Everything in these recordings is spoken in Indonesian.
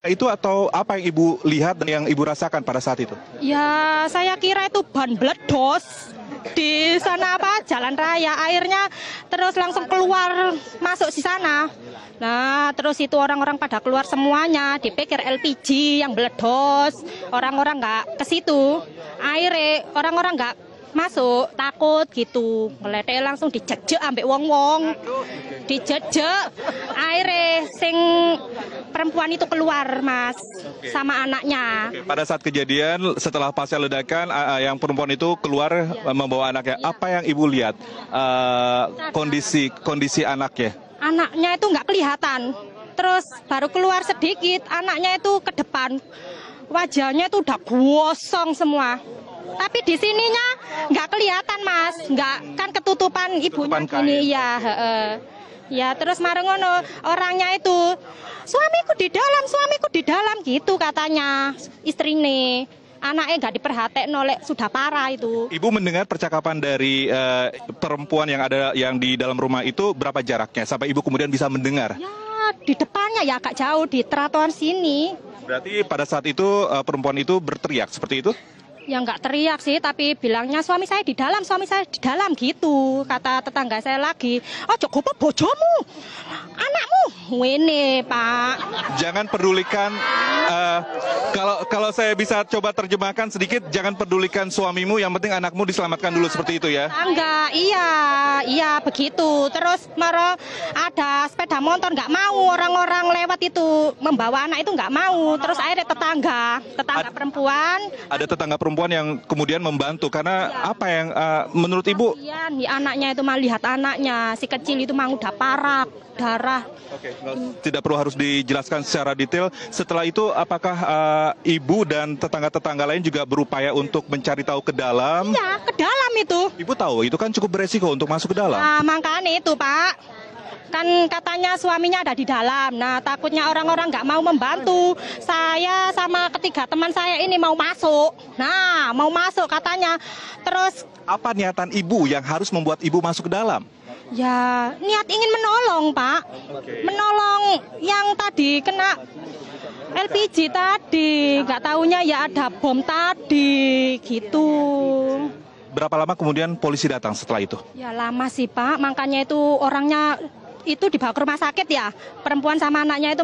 Itu atau apa yang Ibu lihat dan yang Ibu rasakan pada saat itu? Ya, saya kira itu ban meledos di sana jalan raya, airnya terus langsung keluar masuk di sana. Nah, terus itu orang-orang pada keluar semuanya, dipikir LPG yang meledos, orang-orang nggak ke situ, airnya orang-orang nggak masuk, takut gitu, ngeletek langsung dijejek ambek wong-wong, dijejek, airnya sing perempuan itu keluar mas, sama anaknya. Pada saat kejadian setelah pasca ledakan yang perempuan itu keluar membawa anaknya, apa yang Ibu lihat kondisi anaknya? Anaknya itu nggak kelihatan, terus baru keluar sedikit, anaknya itu ke depan, wajahnya itu udah gosong semua. Tapi di sininya nggak kelihatan mas, nggak kan ketutupan ibunya gini ya. Ya terus marengono orangnya itu suamiku di dalam gitu katanya istri nih. Anaknya nggak diperhatiin oleh sudah parah itu. Ibu mendengar percakapan dari perempuan yang di dalam rumah itu berapa jaraknya sampai Ibu kemudian bisa mendengar? Ya di depannya ya agak jauh di trotoar sini. Berarti pada saat itu perempuan itu berteriak seperti itu? Ya nggak teriak sih, tapi bilangnya suami saya di dalam gitu, kata tetangga saya lagi. Oh Joko bojomu, anakmu, wene Pak. Jangan pedulikan, kalau saya bisa coba terjemahkan sedikit, jangan pedulikan suamimu, yang penting anakmu diselamatkan dulu seperti itu ya? Enggak, iya begitu. Terus ada sepeda motor nggak mau, orang-orang lewat itu membawa anak itu nggak mau. Terus akhirnya tetangga perempuan. Ada tetangga perempuan yang kemudian membantu karena apa yang menurut Ibu? Di anaknya itu mah lihat anaknya si kecil itu mah udah parah darah. Oke, tidak perlu harus dijelaskan secara detail. Setelah itu apakah Ibu dan tetangga-tetangga lain juga berupaya untuk mencari tahu ke dalam? Iya, ke dalam itu. Ibu tahu itu kan cukup beresiko untuk masuk ke dalam. Nah, makanya itu Pak. Kan katanya suaminya ada di dalam. Nah, takutnya orang-orang nggak mau membantu. Saya sama ketiga teman saya ini mau masuk. Nah, mau masuk katanya. Terus apa niatan Ibu yang harus membuat Ibu masuk ke dalam? Ya, niat ingin menolong, Pak. Menolong yang tadi kena LPG tadi. Nggak taunya ya ada bom tadi, gitu. Berapa lama kemudian polisi datang setelah itu? Ya lama sih, Pak. Makanya itu orangnya itu dibawa ke rumah sakit ya, perempuan sama anaknya itu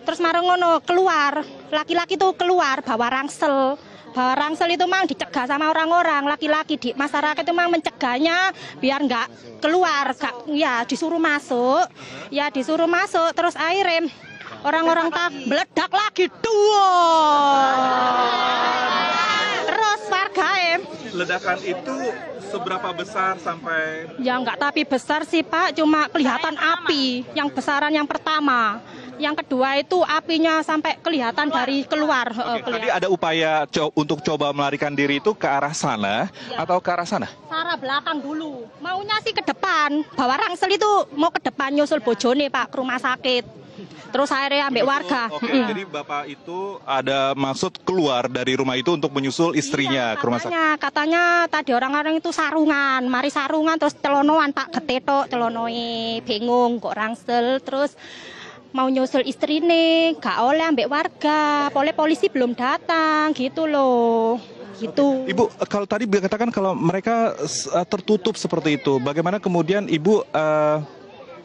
terus marengono keluar, laki-laki itu keluar bawa rangsel itu dicegah sama orang-orang, laki-laki di masyarakat itu mencegahnya biar nggak keluar, ya disuruh masuk, terus akhirnya orang-orang tak meledak lagi terus warga ledakan itu seberapa besar sampai? Ya nggak tapi besar sih Pak, cuma kelihatan api yang besaran yang pertama. Yang kedua itu apinya sampai kelihatan dari keluar. Tadi ada upaya untuk coba melarikan diri itu ke arah sana atau ke arah sana? Ke arah belakang dulu, maunya sih ke depan. Bawa rangsel itu mau ke depan nyusul bojone Pak ke rumah sakit. Terus akhirnya ambil warga. Jadi Bapak itu ada maksud keluar dari rumah itu untuk menyusul istrinya ke rumah sakit? Katanya tadi orang-orang itu sarungan, mari sarungan terus telonoan Pak getetok telonoi, bingung kok rangsel terus mau nyusul istri nih, gak oleh ambil warga, polisi belum datang gitu loh. Gitu. Ibu, kalau tadi dikatakan kalau mereka tertutup seperti itu, bagaimana kemudian Ibu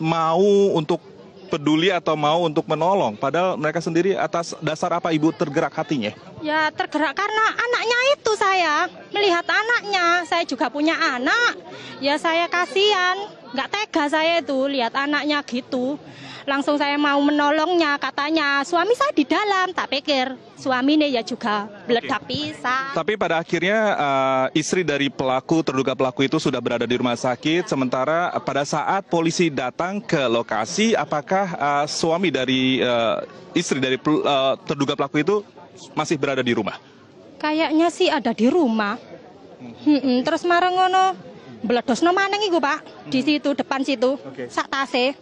mau untuk peduli atau mau untuk menolong, padahal mereka sendiri atas dasar apa Ibu tergerak hatinya? Ya tergerak karena anaknya itu, saya melihat anaknya, saya juga punya anak, ya saya kasihan, nggak tega saya itu lihat anaknya gitu. Langsung saya mau menolongnya, katanya suami saya di dalam, tak pikir suaminya ya juga meledak pisah. Tapi pada akhirnya istri dari terduga pelaku itu sudah berada di rumah sakit, sementara pada saat polisi datang ke lokasi, apakah suami dari istri dari terduga pelaku itu masih berada di rumah? Kayaknya sih ada di rumah. Terus marengono, beledosno maneng iku Pak, di situ depan situ, sak tase.